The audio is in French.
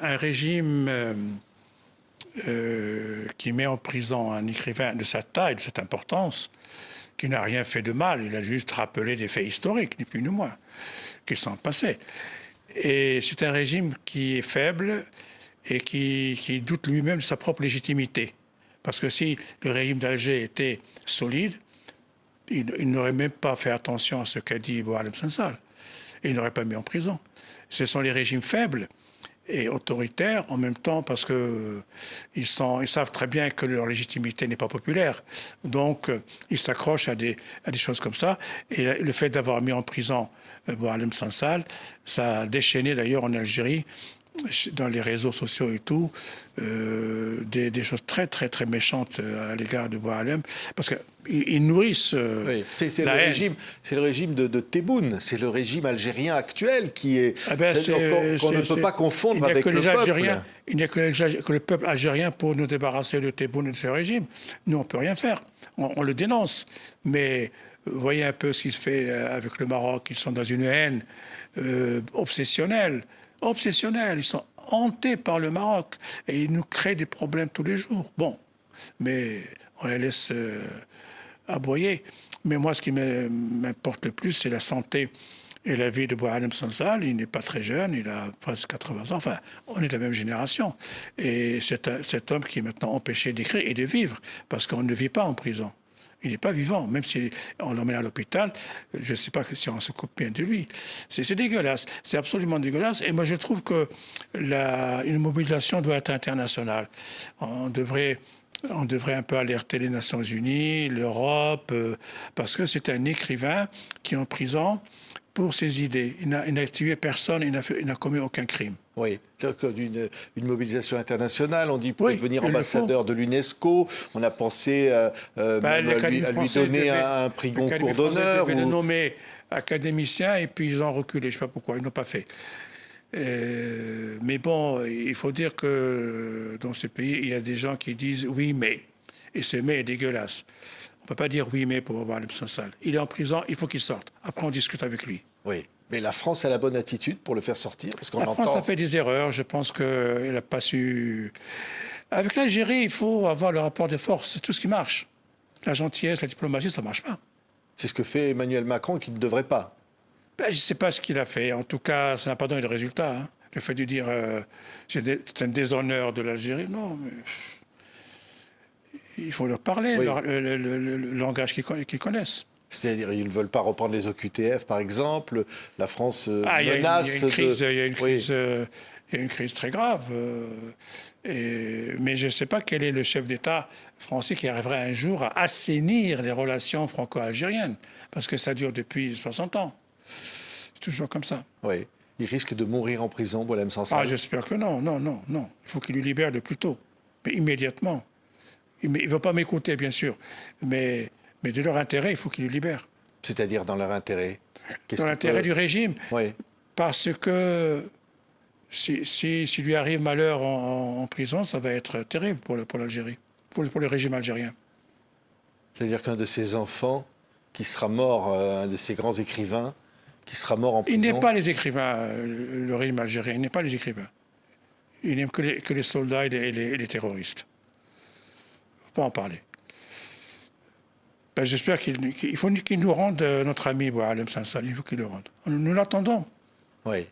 Un régime qui met en prison un écrivain de sa taille, de cette importance, qui n'a rien fait de mal, il a juste rappelé des faits historiques, ni plus ni moins, qui sont passés. Et c'est un régime qui est faible et qui doute lui-même de sa propre légitimité. Parce que si le régime d'Alger était solide, il n'aurait même pas fait attention à ce qu'a dit Boualem Sansal. Et il n'aurait pas mis en prison. Ce sont les régimes faibles et autoritaires en même temps parce qu'ils savent très bien que leur légitimité n'est pas populaire. Donc, ils s'accrochent à des choses comme ça. Et le fait d'avoir mis en prison Boualem Sansal, ça a déchaîné d'ailleurs en Algérie, dans les réseaux sociaux et tout, des choses très, très, très méchantes à l'égard de Boualem, parce qu'ils nourrissent oui. C'est le régime de Tebboune, c'est le régime algérien actuel qui est, qu'on ne peut pas confondre avec le peuple. Il n'y a que le peuple algérien pour nous débarrasser de Tebboune et de ce régime. Nous, on ne peut rien faire. On le dénonce. Mais voyez un peu ce qui se fait avec le Maroc. Ils sont dans une haine obsessionnelle. Ils sont hantés par le Maroc et ils nous créent des problèmes tous les jours. Bon, mais on les laisse aboyer. Mais moi, ce qui m'importe le plus, c'est la santé et la vie de Boualem Sansal. Il n'est pas très jeune, il a presque 80 ans. Enfin, on est de la même génération. Et c'est cet homme qui est maintenant empêché d'écrire et de vivre, parce qu'on ne vit pas en prison. Il n'est pas vivant, même si on l'emmène à l'hôpital, je ne sais pas si on se coupe bien de lui. C'est dégueulasse, c'est absolument dégueulasse. Et moi, je trouve que une mobilisation doit être internationale. On devrait un peu alerter les Nations Unies, l'Europe, parce que c'est un écrivain qui est en prison pour ses idées. Il n'a tué personne, il n'a commis aucun crime. Oui, une mobilisation internationale. On dit pour devenir ambassadeur de l'UNESCO. On a pensé à lui donner un prix Goncourt d'honneur. Ils le nommer académicien et puis ils ont reculé. Je ne sais pas pourquoi, ils n'ont pas fait. Mais bon, il faut dire que dans ce pays, il y a des gens qui disent oui, mais. Et ce mais est dégueulasse. On ne peut pas dire oui, mais pour Boualem Sansal. Il est en prison, il faut qu'il sorte. Après, on discute avec lui. Oui. Mais la France a la bonne attitude pour le faire sortir, parce qu'on La France a fait des erreurs. Je pense qu'elle n'a pas su. Avec l'Algérie, il faut avoir le rapport de force. C'est tout ce qui marche. La gentillesse, la diplomatie, ça ne marche pas. C'est ce que fait Emmanuel Macron qui ne devrait pas. Je ne sais pas ce qu'il a fait. En tout cas, ça n'a pas donné de résultat. Hein. Le fait de dire c'est un déshonneur de l'Algérie, non, mais il faut leur parler, le langage qu'ils connaissent. C'est-à-dire qu'ils ne veulent pas reprendre les OQTF, par exemple. La France menace. Il y a une crise très grave. Mais je ne sais pas quel est le chef d'État français qui arriverait un jour à assainir les relations franco-algériennes. Parce que ça dure depuis 60 ans. C'est toujours comme ça. Oui. Il risque de mourir en prison, Boualem Sansal. Ah, j'espère que non. Il faut qu'il lui libère le plus tôt. Mais immédiatement. Il ne va pas m'écouter, bien sûr. Mais de leur intérêt, il faut qu'ils le libèrent. C'est-à-dire dans leur intérêt? Dans l'intérêt du régime. Oui. Parce que si lui arrive malheur en prison, ça va être terrible pour l'Algérie, pour le régime algérien. C'est-à-dire qu'un de ses enfants, qui sera mort, un de ses grands écrivains, qui sera mort en prison... Il n'est pas les écrivains, le régime algérien, il n'est pas les écrivains. Il n'aime que les soldats et les terroristes. Il ne faut pas en parler. Ben, j'espère qu'il faut qu'il nous rende notre ami Boualem Sansal. Il faut qu'il le rende. Nous l'attendons. Oui.